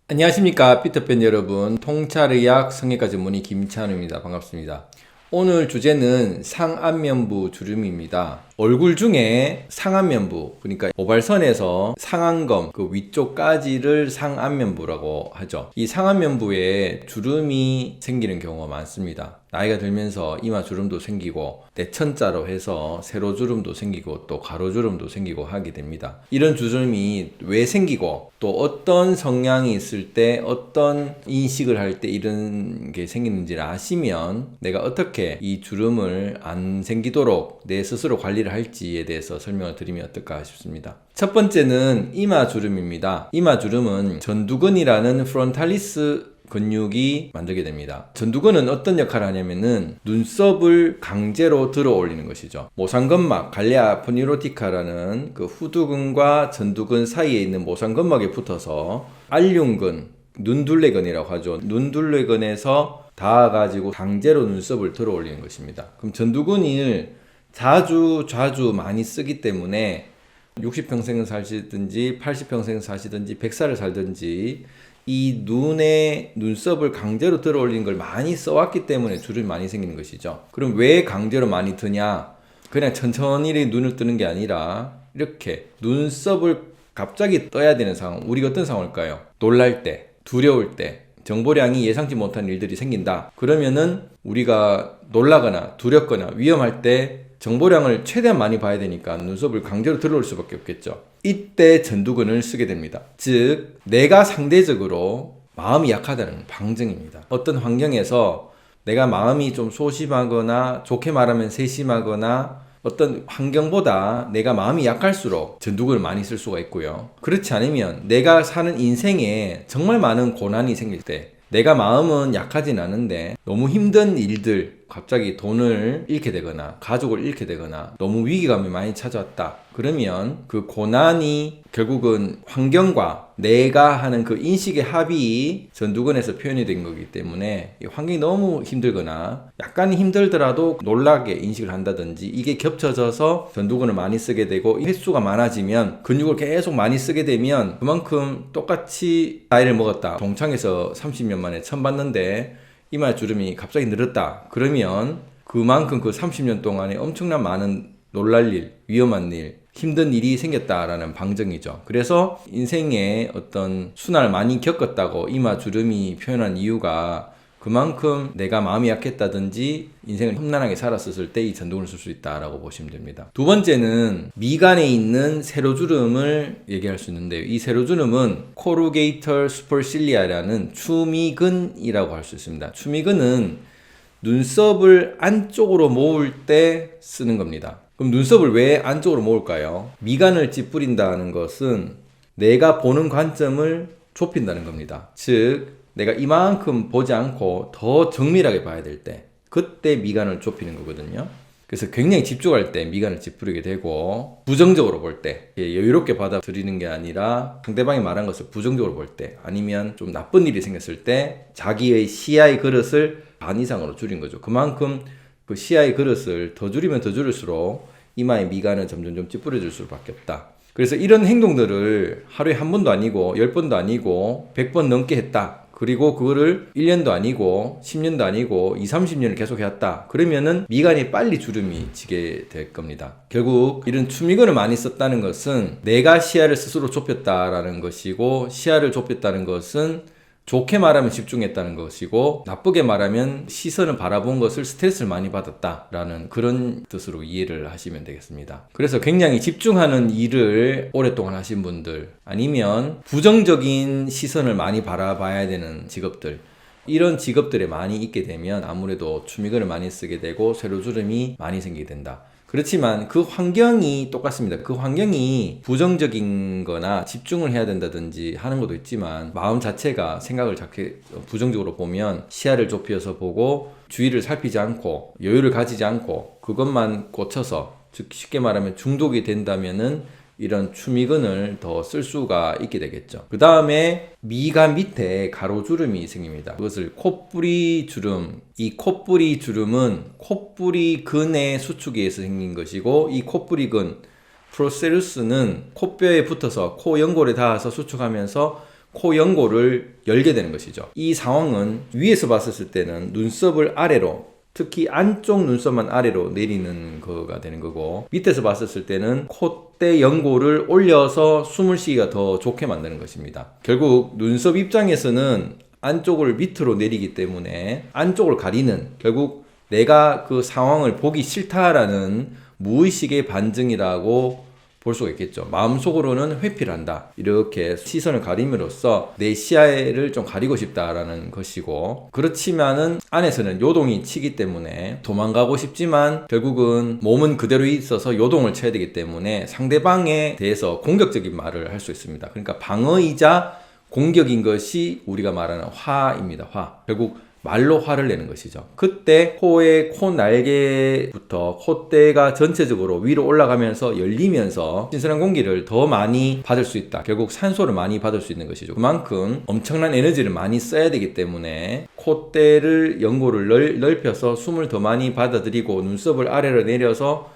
안녕하십니까 피터팬 여러분, 통찰의학 성형외과 전문의 김찬우입니다. 반갑습니다. 오늘 주제는 상안면부 주름입니다. 얼굴 중에 상안면부, 그러니까 오발선에서 상안검 그 위쪽까지를 상안면부라고 하죠. 이 상안면부에 주름이 생기는 경우가 많습니다. 나이가 들면서 이마 주름도 생기고 내천자로 해서 세로주름도 생기고 또 가로주름도 생기고 하게 됩니다. 이런 주름이 왜 생기고 또 어떤 성향이 있을 때 어떤 인식을 할 때 이런 게 생기는지를 아시면 내가 어떻게 이 주름을 안 생기도록 내 스스로 관리를 할지에 대해서 설명을 드리면 어떨까 싶습니다. 첫 번째는 이마 주름입니다. 이마 주름은 전두근이라는 프론탈리스 근육이 만들게 됩니다. 전두근은 어떤 역할을 하냐면은 눈썹을 강제로 들어 올리는 것이죠. 모상근막, 갈레아 포니로티카라는 그 후두근과 전두근 사이에 있는 모상근막에 붙어서 알륜근, 눈둘레근이라고 하죠. 눈둘레근에서 닿아가지고 강제로 눈썹을 들어 올리는 것입니다. 그럼 전두근을 자주 많이 쓰기 때문에 60평생을 사시든지 80평생을 사시든지 100살을 살든지 이 눈에 눈썹을 강제로 들어 올리는 걸 많이 써왔기 때문에 주름이 많이 생기는 것이죠. 그럼 왜 강제로 많이 드냐? 그냥 천천히 눈을 뜨는 게 아니라 이렇게 눈썹을 갑자기 떠야 되는 상황. 우리가 어떤 상황일까요? 놀랄 때, 두려울 때, 정보량이 예상치 못한 일들이 생긴다. 그러면은 우리가 놀라거나 두렵거나 위험할 때 정보량을 최대한 많이 봐야 되니까 눈썹을 강제로 들어올 수밖에 없겠죠. 이때 전두근을 쓰게 됩니다. 즉, 내가 상대적으로 마음이 약하다는 방증입니다. 어떤 환경에서 내가 마음이 좀 소심하거나 좋게 말하면 세심하거나 어떤 환경보다 내가 마음이 약할수록 전두근을 많이 쓸 수가 있고요. 그렇지 않으면 내가 사는 인생에 정말 많은 고난이 생길 때 내가 마음은 약하진 않은데 너무 힘든 일들, 갑자기 돈을 잃게 되거나 가족을 잃게 되거나 너무 위기감이 많이 찾아왔다. 그러면 그 고난이 결국은 환경과 내가 하는 그 인식의 합이 전두근에서 표현이 된 거기 때문에 이 환경이 너무 힘들거나 약간 힘들더라도 놀라게 인식을 한다든지 이게 겹쳐져서 전두근을 많이 쓰게 되고 횟수가 많아지면 근육을 계속 많이 쓰게 되면 그만큼 똑같이 나이를 먹었다. 동창에서 30년 만에 처음 봤는데 이마 주름이 갑자기 늘었다. 그러면 그만큼 그 30년 동안에 엄청난 많은 놀랄 일, 위험한 일, 힘든 일이 생겼다라는 방증이죠. 그래서 인생에 어떤 순환을 많이 겪었다고 이마 주름이 표현한 이유가 그만큼 내가 마음이 약했다든지 인생을 험난하게 살았을 때 이 전두근을 쓸 수 있다라고 보시면 됩니다. 두 번째는 미간에 있는 세로주름을 얘기할 수 있는데요. 이 세로주름은 코루게이터 슈퍼실리아라는 추미근이라고 할 수 있습니다. 추미근은 눈썹을 안쪽으로 모을 때 쓰는 겁니다. 그럼 눈썹을 왜 안쪽으로 모을까요? 미간을 찌푸린다는 것은 내가 보는 관점을 좁힌다는 겁니다. 즉 내가 이만큼 보지 않고 더 정밀하게 봐야 될 때 그때 미간을 좁히는 거거든요. 그래서 굉장히 집중할 때 미간을 찌푸리게 되고 부정적으로 볼 때 여유롭게 받아들이는 게 아니라 상대방이 말한 것을 부정적으로 볼 때 아니면 좀 나쁜 일이 생겼을 때 자기의 시야의 그릇을 반 이상으로 줄인 거죠. 그만큼 그 시야의 그릇을 더 줄이면 더 줄일수록 이마의 미간은 점점 찌푸려질 수밖에 없다. 그래서 이런 행동들을 하루에 한 번도 아니고 10번도 아니고 100번 넘게 했다. 그리고 그거를 1년도 아니고 10년도 아니고 20, 30년을 계속 해왔다. 그러면은 미간이 빨리 주름이 지게 될 겁니다. 결국 이런 추미근을 많이 썼다는 것은 내가 시야를 스스로 좁혔다라는 것이고 시야를 좁혔다는 것은 좋게 말하면 집중했다는 것이고 나쁘게 말하면 시선을 바라본 것을 스트레스를 많이 받았다라는 그런 뜻으로 이해를 하시면 되겠습니다. 그래서 굉장히 집중하는 일을 오랫동안 하신 분들 아니면 부정적인 시선을 많이 바라봐야 되는 직업들 이런 직업들에 많이 있게 되면 아무래도 추미근을 많이 쓰게 되고 세로주름이 많이 생기게 된다. 그렇지만 그 환경이 똑같습니다. 그 환경이 부정적인 거나 집중을 해야 된다든지 하는 것도 있지만 마음 자체가 생각을 자꾸 부정적으로 보면 시야를 좁혀서 보고 주위를 살피지 않고 여유를 가지지 않고 그것만 꽂혀서 즉 쉽게 말하면 중독이 된다면은 이런 추미근을 더 쓸 수가 있게 되겠죠. 그 다음에 미간 밑에 가로주름이 생깁니다. 그것을 콧뿌리 주름, 이 콧뿌리 주름은 콧뿌리 근의 수축에 의해서 생긴 것이고 이 콧뿌리 근 프로세루스는 코뼈에 붙어서 코 연골에 닿아서 수축하면서 코 연고를 열게 되는 것이죠. 이 상황은 위에서 봤을 때는 눈썹을 아래로, 특히 안쪽 눈썹만 아래로 내리는 거가 되는 거고, 밑에서 봤을 때는 콧대 연고를 올려서 숨을 쉬기가 더 좋게 만드는 것입니다. 결국 눈썹 입장에서는 안쪽을 밑으로 내리기 때문에 안쪽을 가리는, 결국 내가 그 상황을 보기 싫다라는 무의식의 반증이라고 볼 수가 있겠죠. 마음속으로는 회피를 한다. 이렇게 시선을 가림으로써 내 시야를 좀 가리고 싶다라는 것이고, 그렇지만은 안에서는 요동이 치기 때문에 도망가고 싶지만 결국은 몸은 그대로 있어서 요동을 쳐야 되기 때문에 상대방에 대해서 공격적인 말을 할 수 있습니다. 그러니까 방어이자 공격인 것이 우리가 말하는 화입니다. 화. 결국 말로 화를 내는 것이죠. 그때 코의 코 날개부터 콧대가 전체적으로 위로 올라가면서 열리면서 신선한 공기를 더 많이 받을 수 있다. 결국 산소를 많이 받을 수 있는 것이죠. 그만큼 엄청난 에너지를 많이 써야 되기 때문에 콧대를 연고를 넓혀서 숨을 더 많이 받아들이고 눈썹을 아래로 내려서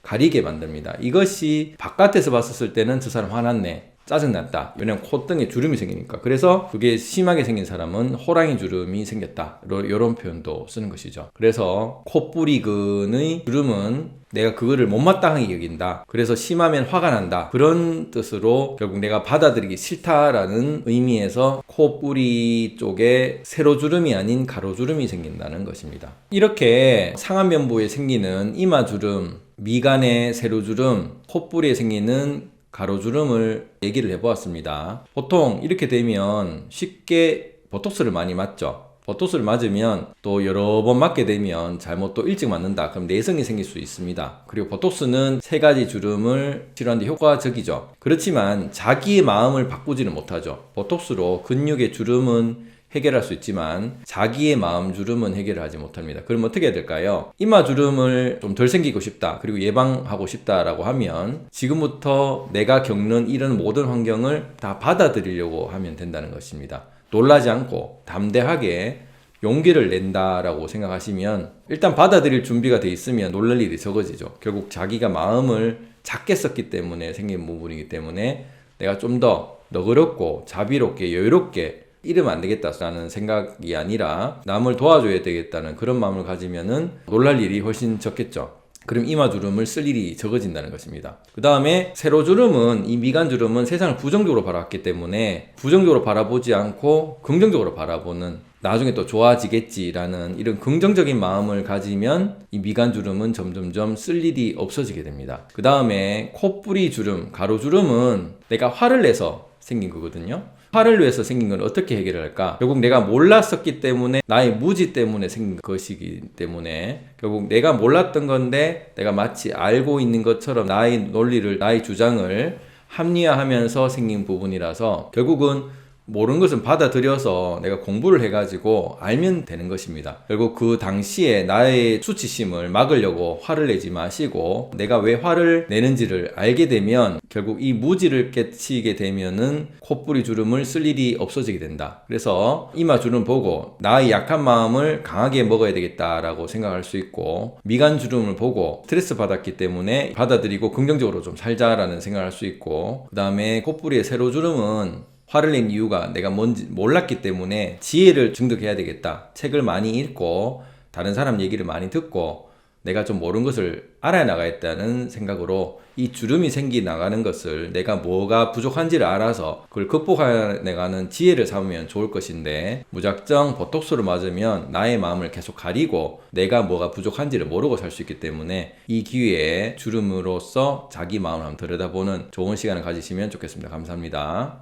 가리게 만듭니다. 이것이 바깥에서 봤을 때는 저 사람 화났네, 짜증났다. 왜냐면 콧등에 주름이 생기니까. 그래서 그게 심하게 생긴 사람은 호랑이 주름이 생겼다. 이런 표현도 쓰는 것이죠. 그래서 콧부리근의 주름은 내가 그거를 못마땅하게 여긴다. 그래서 심하면 화가 난다. 그런 뜻으로 결국 내가 받아들이기 싫다라는 의미에서 콧부리 쪽에 세로주름이 아닌 가로주름이 생긴다는 것입니다. 이렇게 상안면부에 생기는 이마주름, 미간의 세로주름, 콧부리에 생기는 가로주름을 얘기를 해보았습니다. 보통 이렇게 되면 쉽게 보톡스를 많이 맞죠. 보톡스를 맞으면 또 여러 번 맞게 되면 잘못 또 일찍 맞는다. 그럼 내성이 생길 수 있습니다. 그리고 보톡스는 3가지 주름을 치료하는데 효과적이죠. 그렇지만 자기의 마음을 바꾸지는 못하죠. 보톡스로 근육의 주름은 해결할 수 있지만 자기의 마음 주름은 해결하지 못합니다. 그럼 어떻게 해야 될까요? 이마 주름을 좀 덜 생기고 싶다, 그리고 예방하고 싶다라고 하면 지금부터 내가 겪는 이런 모든 환경을 다 받아들이려고 하면 된다는 것입니다. 놀라지 않고 담대하게 용기를 낸다라고 생각하시면 일단 받아들일 준비가 돼 있으면 놀랄 일이 적어지죠. 결국 자기가 마음을 작게 썼기 때문에 생긴 부분이기 때문에 내가 좀 더 너그럽고 자비롭게 여유롭게 이러면 안 되겠다라는 생각이 아니라 남을 도와줘야 되겠다는 그런 마음을 가지면은 놀랄 일이 훨씬 적겠죠. 그럼 이마주름을 쓸 일이 적어진다는 것입니다. 그 다음에 세로주름은, 이 미간주름은 세상을 부정적으로 바라봤기 때문에 부정적으로 바라보지 않고 긍정적으로 바라보는, 나중에 또 좋아지겠지라는 이런 긍정적인 마음을 가지면 이 미간주름은 점점점 쓸 일이 없어지게 됩니다. 그 다음에 콧부리 주름, 가로주름은 내가 화를 내서 생긴 거거든요. 화를 내서 생긴 건 어떻게 해결을 할까? 결국 내가 몰랐었기 때문에, 나의 무지 때문에 생긴 것이기 때문에 결국 내가 몰랐던 건데 내가 마치 알고 있는 것처럼 나의 논리를, 나의 주장을 합리화하면서 생긴 부분이라서 결국은 모르는 것은 받아들여서 내가 공부를 해가지고 알면 되는 것입니다. 결국 그 당시에 나의 수치심을 막으려고 화를 내지 마시고 내가 왜 화를 내는지를 알게 되면 결국 이 무지를 깨치게 되면은 콧부리 주름을 쓸 일이 없어지게 된다. 그래서 이마 주름 보고 나의 약한 마음을 강하게 먹어야 되겠다라고 생각할 수 있고, 미간 주름을 보고 스트레스 받았기 때문에 받아들이고 긍정적으로 좀 살자라는 생각을 할 수 있고, 그 다음에 콧부리의 세로주름은 화를 낸 이유가 내가 뭔지 몰랐기 때문에 지혜를 증득해야 되겠다. 책을 많이 읽고 다른 사람 얘기를 많이 듣고 내가 좀 모르는 것을 알아야 나가겠다는 생각으로 이 주름이 생기 나가는 것을 내가 뭐가 부족한지를 알아서 그걸 극복해 나가는 지혜를 삼으면 좋을 것인데, 무작정 보톡스를 맞으면 나의 마음을 계속 가리고 내가 뭐가 부족한지를 모르고 살 수 있기 때문에 이 기회에 주름으로써 자기 마음을 한번 들여다보는 좋은 시간을 가지시면 좋겠습니다. 감사합니다.